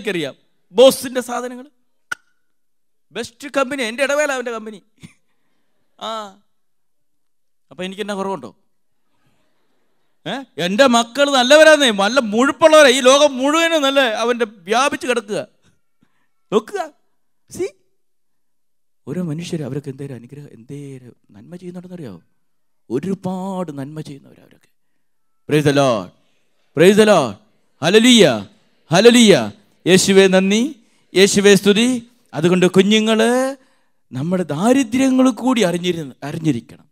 എനിക്കറിയാം. ബോസിൻ്റെ സാധനങ്ങൾ, ബെസ്റ്റ് കമ്പനി, എൻ്റെ ഇടവേള അവൻ്റെ കമ്പനി. അപ്പം എനിക്കെന്നാ കുറവുണ്ടോ? എൻ്റെ മക്കൾ നല്ലവരാന്നേ, നല്ല മുഴുപ്പുള്ളവരാ. ഈ ലോകം മുഴുവനും നല്ല അവൻ്റെ വ്യാപിച്ച് കിടക്കുക. നോക്കുക, സി ഓരോ മനുഷ്യർ അവരൊക്കെ എന്തേലും അനുഗ്രഹം, എന്തേലും നന്മ ചെയ്യുന്നുണ്ടെന്നറിയാവോ? ഒരുപാട് നന്മ ചെയ്യുന്നവരാ അവരൊക്കെ. Price the lord, praise the lord, hallelujah, hallelujah. യേശുവേ നന്ദി, യേശുവേ സ്തുതി. അതുകൊണ്ട് കുഞ്ഞുങ്ങൾ നമ്മുടെ ദാരിദ്ര്യങ്ങൾ കൂടി അറിഞ്ഞിരിക്കണം.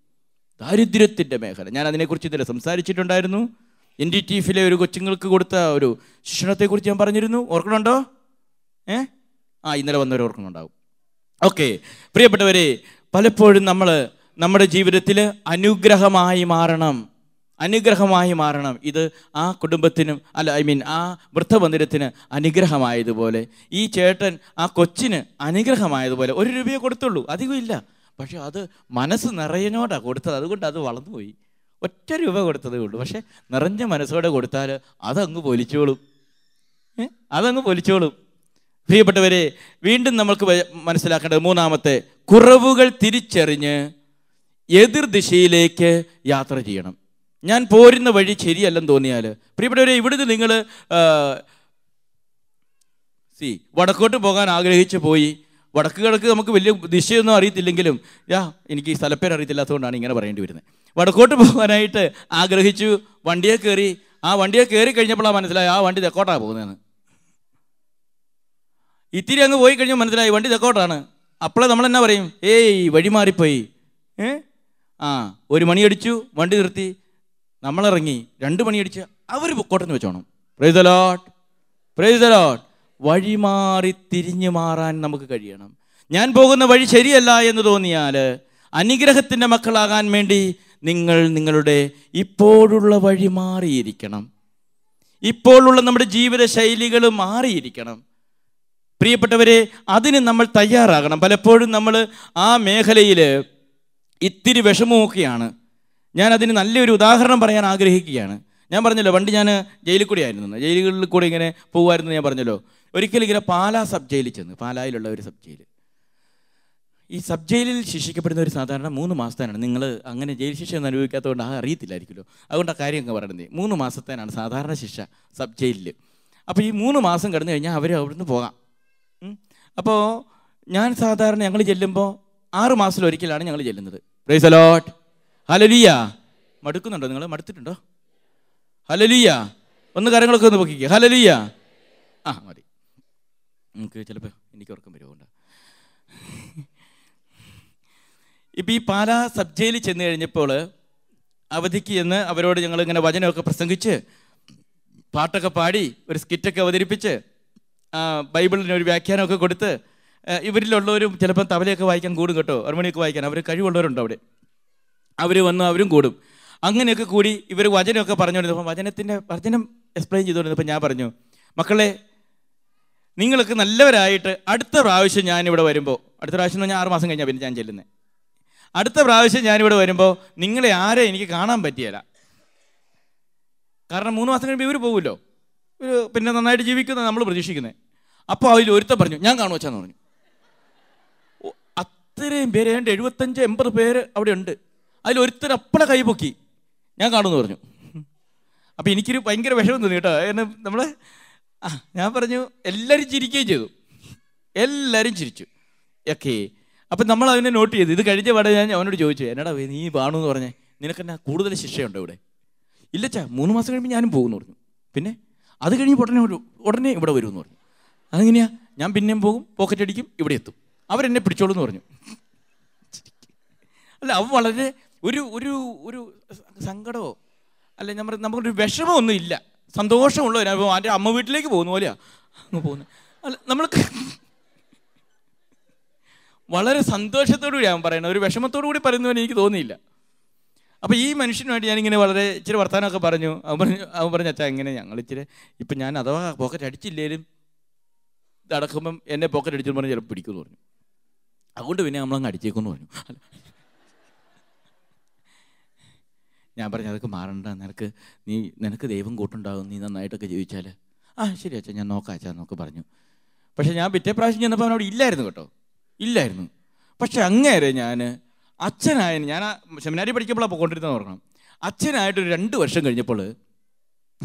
ദാരിദ്ര്യത്തിൻ്റെ മേഖല, ഞാൻ അതിനെക്കുറിച്ച് ഇന്നലെ സംസാരിച്ചിട്ടുണ്ടായിരുന്നു. NDTFിലെ ഒരു കൊച്ചുങ്ങൾക്ക് കൊടുത്ത ഒരു ശിക്ഷണത്തെക്കുറിച്ച് ഞാൻ പറഞ്ഞിരുന്നു. ഓർക്കണുണ്ടോ? ഇന്നലെ വന്നവർ ഓർക്കുന്നുണ്ടാവും. ഓക്കെ, പ്രിയപ്പെട്ടവരെ, പലപ്പോഴും നമ്മൾ നമ്മുടെ ജീവിതത്തിൽ അനുഗ്രഹമായി മാറണം. ഇത് ആ കുടുംബത്തിനും ആ വൃദ്ധമന്ദിരത്തിന് അനുഗ്രഹമായതുപോലെ ഈ ചേട്ടൻ ആ കൊച്ചിന് അനുഗ്രഹമായതുപോലെ 1 രൂപയെ കൊടുത്തുള്ളൂ, അധികമില്ല. പക്ഷെ അത് മനസ്സ് നിറയനോടാണ് കൊടുത്തത്. അതുകൊണ്ട് അത് വളർന്നുപോയി. 1 രൂപ കൊടുത്തതേ ഉള്ളൂ. പക്ഷെ നിറഞ്ഞ മനസ്സോടെ കൊടുത്താൽ അതങ്ങ് പൊലിച്ചോളും. പ്രിയപ്പെട്ടവരെ, വീണ്ടും നമുക്ക് മനസ്സിലാക്കേണ്ടത് 3-ാമത്തെ, കുറവുകൾ തിരിച്ചറിഞ്ഞ് എതിർ ദിശയിലേക്ക് യാത്ര ചെയ്യണം. ഞാൻ പോരുന്ന വഴി ശരിയല്ലെന്ന് തോന്നിയാൽ, പ്രിയപ്പെട്ടവരെ, ഇവിടുന്ന് നിങ്ങൾ വടക്കോട്ട് പോകാൻ ആഗ്രഹിച്ച് പോയി. വടക്ക് കിഴക്ക് നമുക്ക് വലിയ ദിശയൊന്നും അറിയത്തില്ലെങ്കിലും, എനിക്ക് ഈ സ്ഥലപ്പേര് അറിയത്തില്ലാത്തതുകൊണ്ടാണ് ഇങ്ങനെ പറയേണ്ടി വരുന്നത്. വടക്കോട്ട് പോകാനായിട്ട് ആഗ്രഹിച്ചു, വണ്ടിയെ കയറി. ആ വണ്ടിയെ കയറി കഴിഞ്ഞപ്പോഴാണ് മനസ്സിലായി ആ വണ്ടി തെക്കോട്ടാണ് പോകുന്നതെന്ന്. ഇത്തിരി അങ്ങ് പോയി കഴിഞ്ഞാൽ മനസ്സിലായി വണ്ടി തെക്കോട്ടാണ്. അപ്പോഴേ നമ്മളെന്നാ പറയും, വഴി മാറിപ്പോയി. 1 മണിയടിച്ചു, വണ്ടി നിർത്തി, നമ്മളിറങ്ങി. 2 മണിയടിച്ച് അവർ പൊക്കോട്ടെന്ന് വെച്ചോണം. Praise the lord, praise the lord. വഴി മാറി തിരിഞ്ഞു മാറാൻ നമുക്ക് കഴിയണം. ഞാൻ പോകുന്ന വഴി ശരിയല്ല എന്ന് തോന്നിയാൽ, അനുഗ്രഹത്തിൻ്റെ മക്കളാകാൻ വേണ്ടി നിങ്ങൾ നിങ്ങളുടെ ഇപ്പോഴുള്ള വഴി മാറിയിരിക്കണം. ഇപ്പോഴുള്ള നമ്മുടെ ജീവിത ശൈലികൾ മാറിയിരിക്കണം. പ്രിയപ്പെട്ടവരെ, അതിന് നമ്മൾ തയ്യാറാകണം. പലപ്പോഴും നമ്മൾ ആ മേഖലയിൽ ഇത്തിരി വിഷമമൊക്കെയാണ്. ഞാനതിന് നല്ലൊരു ഉദാഹരണം പറയാൻ ആഗ്രഹിക്കുകയാണ്. ഞാൻ പറഞ്ഞല്ലോ, പണ്ട് ഞാൻ ജയിലിൽ കൂടെ ആയിരുന്നു, ജയിലുകളിൽ കൂടെ ഇങ്ങനെ പോകുമായിരുന്നു. ഞാൻ പറഞ്ഞല്ലോ, ഒരിക്കലും ഇങ്ങനെ പാലാ സബ് ജയിലിൽ ചെന്ന്, പാലായിലുള്ള ഒരു സബ് ജയിൽ. ഈ സബ് ജയിലിൽ ശിക്ഷിക്കപ്പെടുന്നവർ സാധാരണ 3 മാസത്തേനാണ്. നിങ്ങൾ അങ്ങനെ ജയിൽ ശിക്ഷ ഒന്നും അനുഭവിക്കാത്തതുകൊണ്ട് അറിയത്തില്ലായിരിക്കുമല്ലോ. അതുകൊണ്ട് ആ കാര്യം അങ്ങ് പറയുന്നത്, 3 മാസത്തേനാണ് സാധാരണ ശിക്ഷ സബ് ജയിലിൽ. അപ്പോൾ ഈ 3 മാസം കിടന്നു കഴിഞ്ഞാൽ അവർ അവിടുന്ന് പോകാം. അപ്പോൾ ഞാൻ സാധാരണ ഞങ്ങൾ ചെല്ലുമ്പോൾ 6 മാസത്തിലൊരിക്കലാണ് ഞങ്ങൾ ചെല്ലുന്നത്. Praise the lord, hallelujah. മടുക്കുന്നുണ്ടോ നിങ്ങൾ? മടുത്തിട്ടുണ്ടോ? ഹല്ലേലൂയ. ഒന്ന് കരങ്ങളൊക്കെ ഒന്ന് പൊക്കിക്കുക. ഹല്ലേലൂയ. മതി. നമുക്ക് ചിലപ്പോൾ എനിക്ക് ഉറക്കം വരുമുണ്ട്. ഇപ്പം ഈ പാലാ സബ് ജയിലിൽ ചെന്ന് കഴിഞ്ഞപ്പോൾ അവധിക്ക് ചെന്ന് അവരോട് ഞങ്ങൾ ഇങ്ങനെ വചനമൊക്കെ പ്രസംഗിച്ച്, പാട്ടൊക്കെ പാടി, ഒരു സ്കിറ്റൊക്കെ അവതരിപ്പിച്ച്, ബൈബിളിന് ഒരു വ്യാഖ്യാനമൊക്കെ കൊടുത്ത്, ഇവരിലുള്ളവരും ചിലപ്പം തബലയൊക്കെ വായിക്കാൻ കൂടും കേട്ടോ, ഹാർമോണിയൊക്കെ വായിക്കാൻ അവർ കഴിവുള്ളവരുണ്ട് അവിടെ. അവർ വന്ന് അവരും കൂടും. അങ്ങനെയൊക്കെ കൂടി ഇവർ വചനമൊക്കെ പറഞ്ഞുകൊണ്ടിരുന്നപ്പോൾ വചനം എക്സ്പ്ലെയിൻ ചെയ്തുകൊണ്ടിരുന്നപ്പോൾ ഞാൻ പറഞ്ഞു, മക്കളെ, നിങ്ങൾക്ക് നല്ലവരായിട്ട് അടുത്ത പ്രാവശ്യം ഞാനിവിടെ വരുമ്പോൾ, അടുത്ത പ്രാവശ്യം എന്ന് പറഞ്ഞാൽ 6 മാസം കഴിഞ്ഞാൽ പിന്നെ ഞാൻ ചെല്ലുന്നത്, അടുത്ത പ്രാവശ്യം ഞാനിവിടെ വരുമ്പോൾ നിങ്ങളെ ആരെ എനിക്ക് കാണാൻ പറ്റിയല്ല. കാരണം 3 മാസം കഴിയുമ്പോൾ ഇവർ പോകുമല്ലോ, ഇവർ പിന്നെ നന്നായിട്ട് ജീവിക്കുന്നത് നമ്മൾ പ്രതീക്ഷിക്കുന്നത്. അപ്പോൾ അതിൽ ഒരുത്തൻ പറഞ്ഞു, ഞാൻ കാണും വെച്ചാന്ന് പറഞ്ഞു. അത്രയും പേര്, 75-80 പേര് അവിടെ ഉണ്ട്. അതിലൊരുത്തൻ അപ്പളെ കൈപൊക്കി, ഞാൻ കാണുമെന്ന് പറഞ്ഞു. അപ്പോൾ എനിക്കൊരു ഭയങ്കര വിഷമം തോന്നി കേട്ടോ. നമ്മൾ ഞാൻ പറഞ്ഞു, എല്ലാവരും ചിരിക്കുകയും ചെയ്തു, എല്ലാവരും ചിരിച്ചു. ഓക്കെ, അപ്പം നമ്മൾ അതിനെ നോട്ട് ചെയ്തു. ഇത് കഴിഞ്ഞ പാടെ ഞാൻ അവനോട് ചോദിച്ചു, എന്നടാ നീ കാണുമെന്ന് പറഞ്ഞേ, നിനക്കെന്നാ കൂടുതൽ ശിക്ഷയുണ്ടോ ഇവിടെ? ഇല്ലച്ചാ, 3 മാസം കഴിയുമ്പോൾ ഞാനും പോകുമെന്ന് പറഞ്ഞു. പിന്നെ അത് കഴിഞ്ഞ് ഉടനെ ഇവിടെ വരുമെന്ന് പറഞ്ഞു. അതെങ്ങനെയാ? ഞാൻ പിന്നെയും പോകും, പോക്കറ്റ് അടിക്കും, ഇവിടെ എത്തും, അവരെന്നെ പിടിച്ചോളൂ എന്ന് പറഞ്ഞു. അല്ല, അവൻ വളരെ ഒരു ഒരു ഒരു സങ്കടമോ അല്ല, നമുക്കൊരു വിഷമമൊന്നും ഇല്ല, സന്തോഷമുള്ളവരാ. അപ്പോൾ എൻ്റെ അമ്മ വീട്ടിലേക്ക് പോകുന്ന പോലെയാ അങ്ങ് പോകുന്നത്. അല്ല, നമ്മൾക്ക് വളരെ സന്തോഷത്തോടു കൂടി ഞാൻ പറയുന്നത്, ഒരു വിഷമത്തോടു കൂടി പറയുന്നവന് എനിക്ക് തോന്നിയില്ല. അപ്പോൾ ഈ മനുഷ്യനുമായിട്ട് ഞാനിങ്ങനെ വളരെ ഇച്ചിരി വർത്തമാനമൊക്കെ പറഞ്ഞു. അവൻ പറഞ്ഞു, അച്ഛാ ഇങ്ങനെ ഞങ്ങൾ ഇച്ചിരി ഇപ്പം ഞാൻ അഥവാ പോക്കറ്റ് അടിച്ചില്ലേലും നടക്കുമ്പം എന്നെ പോക്കറ്റ് അടിച്ചെന്ന് പറഞ്ഞാൽ ചിലപ്പോൾ പിടിക്കുമെന്ന് പറഞ്ഞു. അതുകൊണ്ട് പിന്നെ നമ്മളങ്ങ് അടിച്ചേക്കുമെന്ന് പറഞ്ഞു. ഞാൻ പറഞ്ഞു, അതൊക്കെ മാറണ്ട, നിനക്ക് ദൈവം കൂട്ടുണ്ടാകും, നീ നന്നായിട്ടൊക്കെ ജീവിച്ചാൽ. ആ ശരി അച്ഛാ, ഞാൻ നോക്കാം അച്ഛാ എന്നൊക്കെ പറഞ്ഞു. പക്ഷെ ഞാൻ പിറ്റേ പ്രാവശ്യം ചെന്നപ്പോൾ അവനോട് ഇല്ലായിരുന്നു കേട്ടോ, ഇല്ലായിരുന്നു. പക്ഷെ അങ്ങേരെ ഞാൻ ഞാൻ ആ സെമിനാരി പഠിക്കുമ്പോഴാണ് പോയിക്കൊണ്ടിരുന്നത് ഓർക്കണം. അച്ഛനായിട്ടൊരു 2 വർഷം കഴിഞ്ഞപ്പോൾ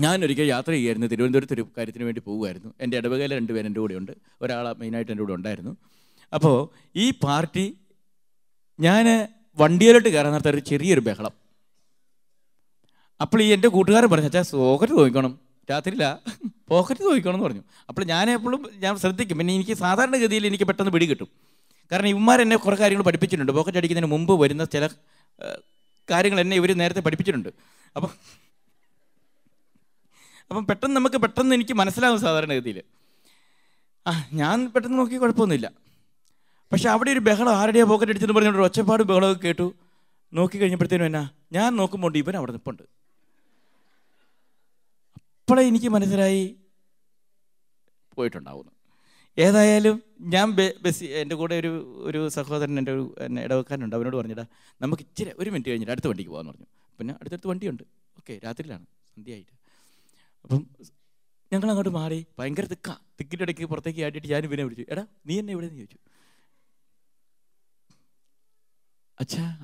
ഞാനൊരിക്കൽ യാത്ര ചെയ്യുമായിരുന്നു, തിരുവനന്തപുരത്ത് ഒരു കാര്യത്തിന് വേണ്ടി പോകുമായിരുന്നു. എൻ്റെ ഇടവകയിലെ 2 പേര് എൻ്റെ കൂടെ ഉണ്ട്, ഒരാൾ മെയിനായിട്ട് എൻ്റെ കൂടെ ഉണ്ടായിരുന്നു. അപ്പോൾ ഈ പാർട്ടി ഞാൻ വണ്ടിയിലോട്ട് കയറാൻ നേരത്തെ ഒരു ചെറിയൊരു ബഹളം. അപ്പോൾ ഈ എൻ്റെ കൂട്ടുകാരൻ പറഞ്ഞു, അച്ഛാ പോക്കറ്റ് നോക്കണം, രാത്രിയില്ല പോക്കറ്റ് നോക്കണം എന്ന് പറഞ്ഞു. അപ്പോൾ ഞാൻ എപ്പോഴും ശ്രദ്ധിക്കും. പിന്നെ എനിക്ക് സാധാരണഗതിയിൽ എനിക്ക് പെട്ടെന്ന് പിടി കിട്ടും. കാരണം ഇവന്മാരെന്നെ കുറേ കാര്യങ്ങൾ പഠിപ്പിച്ചിട്ടുണ്ട്. പോക്കറ്റ് അടിക്കുന്നതിന് മുമ്പ് വരുന്ന ചില കാര്യങ്ങൾ എന്നെ ഇവർ നേരത്തെ പഠിപ്പിച്ചിട്ടുണ്ട്. അപ്പം പെട്ടെന്ന് എനിക്ക് മനസ്സിലാകും സാധാരണഗതിയിൽ. ഞാൻ പെട്ടെന്ന് നോക്കി കുഴപ്പമൊന്നുമില്ല. പക്ഷെ അവിടെ ഒരു ബഹളം, ആരുടെയാ പോക്കറ്റ് അടിച്ചെന്ന് പറഞ്ഞുകൊണ്ട് ഒച്ചപ്പാട് ബഹളമൊക്കെ കേട്ടു. നോക്കി കഴിഞ്ഞപ്പോഴത്തേനും എന്നാ, ഞാൻ നോക്കുമ്പോൾ ഇവൻ അവിടെ നിൽപ്പുണ്ട്. അപ്പോഴേ എനിക്ക് മനസ്സിലായി പോയിട്ടുണ്ടാവുന്നു. ഏതായാലും ഞാൻ എൻ്റെ കൂടെ ഒരു സഹോദരൻ, എൻ്റെ എന്നെ ഇടവക്കാരനുണ്ട്, അവനോട് പറഞ്ഞിടാ നമുക്ക് ഇച്ചിരി 1 മിനിറ്റ് കഴിഞ്ഞിട്ട് അടുത്ത വണ്ടിക്ക് പോകാമെന്ന് പറഞ്ഞു. പിന്നെ അടുത്തടുത്ത് വണ്ടിയുണ്ട്. ഓക്കെ, രാത്രിയിലാണ്, സന്ധ്യയായിട്ട്. അപ്പം ഞങ്ങൾ അങ്ങോട്ട് മാറി. ഭയങ്കര തിക്കിൻ്റെ ഇടയ്ക്ക് പുറത്തേക്ക് ആട്ടിയിട്ട് ഞാൻ ഇവനെ വിളിച്ചു, എടാ നീ എന്നെ ഇവിടെ നിന്ന് ചോദിച്ചു.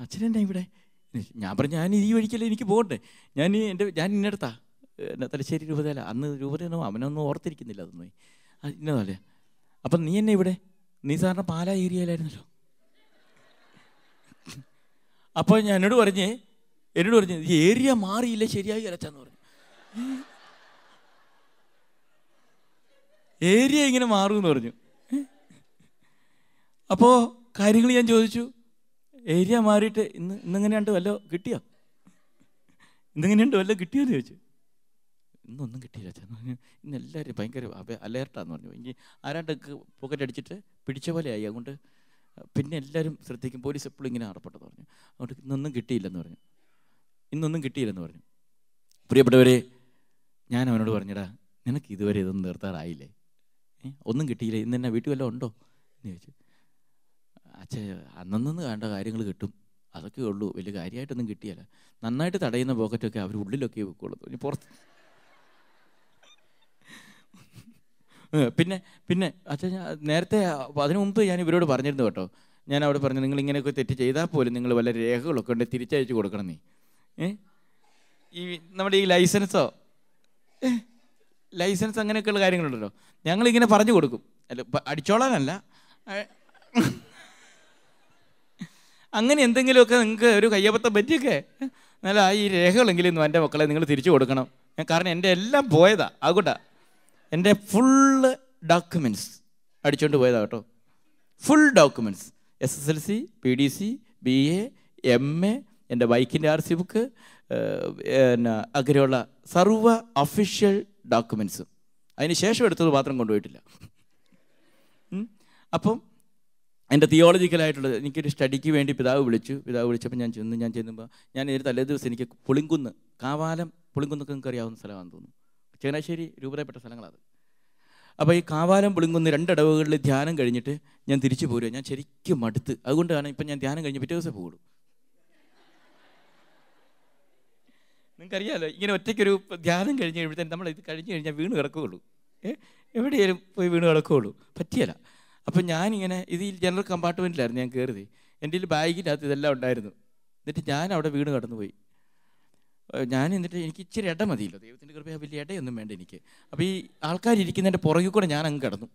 അച്ഛനെന്നാ ഇവിടെ? ഞാൻ പറഞ്ഞു, ഞാൻ ഈ വഴിക്കല്ലേ എനിക്ക് പോകണ്ടേ, ഞാൻ ഇന്നടത്താ തലശ്ശേരി രൂപതയില. അന്ന് രൂപതയൊന്നോ അവനൊന്നും ഓർത്തിരിക്കുന്നില്ല അതൊന്നും, ഇന്നതല്ലേ. അപ്പം നീ എന്നെ ഇവിടെ? നീ സാറിന് പാലാ ഏരിയയിലായിരുന്നല്ലോ. അപ്പോൾ ഞാൻ എന്നോട് പറഞ്ഞ് ഈ ഏരിയ മാറിയില്ല ശരിയായി അലച്ചാന്ന് പറഞ്ഞു. ഏരിയ ഇങ്ങനെ മാറുമെന്ന് പറഞ്ഞു. അപ്പോൾ കാര്യങ്ങൾ ഞാൻ ചോദിച്ചു, ഏരിയ മാറിയിട്ട് ഇന്നെങ്ങനെയുണ്ട്, വല്ലോ കിട്ടിയോ? ഇന്നെങ്ങനെയുണ്ട്, വല്ലോ കിട്ടിയോന്ന് ചോദിച്ചു. ഇന്നൊന്നും കിട്ടിയില്ല അച്ഛൻ പറഞ്ഞു. ഇന്ന് എല്ലാവരും ഭയങ്കര അലേർട്ടാന്ന് പറഞ്ഞു. ഇനി ആരാണ്ടൊക്കെ പോക്കറ്റ് അടിച്ചിട്ട് പിടിച്ച പോലെ ആയി. അതുകൊണ്ട് പിന്നെ എല്ലാവരും ശ്രദ്ധിക്കും, പോലീസ് എപ്പോഴും ഇങ്ങനെ അറപ്പെട്ടെന്ന് പറഞ്ഞു. അതുകൊണ്ട് ഇന്നൊന്നും കിട്ടിയില്ലെന്ന് പറഞ്ഞു. പ്രിയപ്പെട്ടവരെ, ഞാൻ അവനോട് പറഞ്ഞടാ, നിനക്ക് ഇതുവരെ ഇതൊന്നും നിർത്താറായില്ലേ? ഒന്നും കിട്ടിയില്ല, ഇന്ന് തന്നെ വീട്ടിൽ വല്ലതും ഉണ്ടോ എന്ന് ചോദിച്ചു. അച്ഛാ അന്നന്ന് വേണ്ട കാര്യങ്ങൾ കിട്ടും, അതൊക്കെ ഉള്ളൂ, വലിയ കാര്യമായിട്ടൊന്നും കിട്ടിയല്ല. നന്നായിട്ട് തടയുന്ന പോക്കറ്റൊക്കെ അവർ ഉള്ളിലൊക്കെ വെക്കുള്ളൂ, ഇനി പുറത്ത്. പിന്നെ അച്ഛാ ഞാൻ നേരത്തെ അതിനു മുമ്പ് ഞാൻ ഇവരോട് പറഞ്ഞിരുന്നു കേട്ടോ. ഞാൻ അവിടെ പറഞ്ഞു, നിങ്ങൾ ഇങ്ങനെയൊക്കെ തെറ്റ് ചെയ്താൽ പോലും നിങ്ങൾ വല്ല രേഖകളൊക്കെ ഉണ്ട് തിരിച്ചയച്ച് കൊടുക്കണം. ഈ നമ്മുടെ ഈ ലൈസൻസ് അങ്ങനെയൊക്കെയുള്ള കാര്യങ്ങളുണ്ടല്ലോ, ഞങ്ങളിങ്ങനെ പറഞ്ഞു കൊടുക്കും. അല്ല അടിച്ചോളാനല്ല, അങ്ങനെ എന്തെങ്കിലുമൊക്കെ നിങ്ങൾക്ക് ഒരു കയ്യബദ്ധം പറ്റിയൊക്കെ നല്ല ഈ രേഖകളെങ്കിലും എൻ്റെ മക്കളെ നിങ്ങൾ തിരിച്ചു കൊടുക്കണം. കാരണം എൻ്റെ എല്ലാം പോയതാ, അതുകൊണ്ടാണ് എൻ്റെ ഫുള്ള് ഡോക്യുമെൻറ്റ്സ് അടിച്ചുകൊണ്ട് പോയതാണ് കേട്ടോ. Full documents, SSLC, PDC, BA, MA, എൻ്റെ ബൈക്കിൻ്റെ RC ബുക്ക്, അങ്ങനെയുള്ള സർവ്വ ഒഫീഷ്യൽ ഡോക്യുമെൻറ്റ്സും അതിന് ശേഷം എടുത്തത് മാത്രം കൊണ്ടുപോയിട്ടില്ല. അപ്പം എൻ്റെ തിയോളജിക്കലായിട്ടുള്ളത് എനിക്കൊരു സ്റ്റഡിക്ക് വേണ്ടി പിതാവ് വിളിച്ചപ്പോൾ ഞാൻ ചെന്നുമ്പോൾ ഇതിന് തലേ ദിവസം എനിക്ക് പുളിങ്കുന്ന്, കാവാലം പുളിങ്കുന്നൊക്കെ നിങ്ങൾക്ക് അറിയാവുന്ന സ്ഥലമാണെന്ന് തോന്നുന്നു, ചങ്ങനാശ്ശേരി രൂപതയിൽപ്പെട്ട സ്ഥലങ്ങളത്. അപ്പോൾ ഈ കാവാലം പുളിങ്കുന്ന് 2 ഇടവകളിൽ ധ്യാനം കഴിഞ്ഞിട്ട് ഞാൻ തിരിച്ചു പോരുക. ഞാൻ ശരിക്കും മടുത്ത്, അതുകൊണ്ടാണ് ഇപ്പം ഞാൻ ധ്യാനം കഴിഞ്ഞ് പിറ്റേ ദിവസം പോകുള്ളൂ. നിങ്ങൾക്കറിയാമല്ലോ, ഇങ്ങനെ ഒറ്റയ്ക്കൊരു ധ്യാനം കഴിഞ്ഞ് കഴിയുമ്പോഴത്തേനും നമ്മൾ ഇത് കഴിഞ്ഞ് കഴിഞ്ഞാൽ വീണ് കിടക്കുകയുള്ളൂ, എവിടെയാലും പോയി വീണ് കിടക്കുകയുള്ളൂ, പറ്റിയല്ല. അപ്പം ഞാനിങ്ങനെ ഇത് ഈ ജനറൽ കമ്പാർട്ട്മെൻറ്റിലായിരുന്നു ഞാൻ കയറി. എൻ്റെ ബാഗിനകത്ത് ഇതെല്ലാം ഉണ്ടായിരുന്നു. എന്നിട്ട് ഞാൻ അവിടെ വീണ് കടന്നുപോയി. എന്നിട്ട് എനിക്ക് ഇച്ചിരി ഇട മതിയല്ലോ, ദൈവത്തിൻ്റെ കൃപ, വലിയ ഇടയൊന്നും വേണ്ട എനിക്ക്. അപ്പോൾ ഈ ആൾക്കാരിയ്ക്കുന്നതിൻ്റെ പുറകിൽ കൂടെ ഞാൻ അങ്ങ് കിടന്നു.